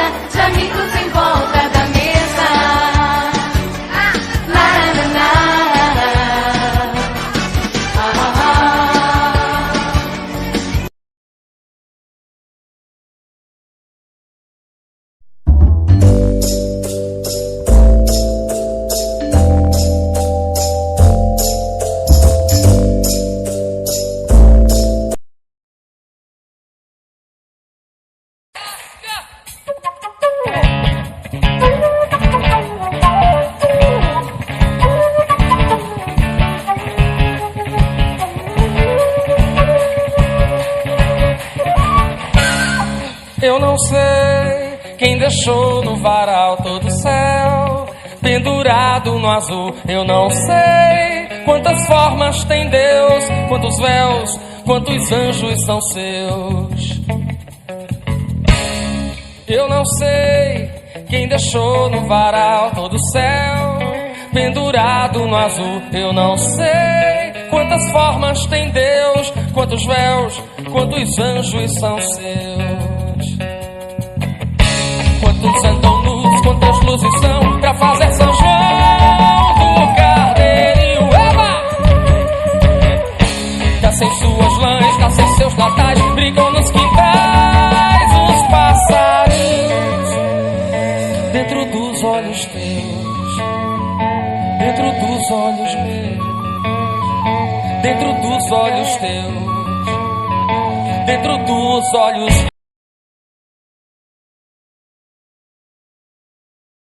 roda, de amigos em volta da mesa. Na, na, na. Eu não sei quem deixou no varal todo o céu pendurado no azul. Eu não sei quantas formas tem Deus, quantos véus, quantos anjos são seus. Eu não sei quem deixou no varal todo o céu pendurado no azul. Eu não sei quantas formas tem Deus, quantos véus, quantos anjos são seus. Quantos andam nus, quantas luzes são pra fazer São João do Carneirinho? Eba! Cacem suas lãs, cacem seus natais, brigam nos quintais os passarinhos. Dentro dos olhos teus, dentro dos olhos meus, dentro dos olhos teus, dentro dos olhos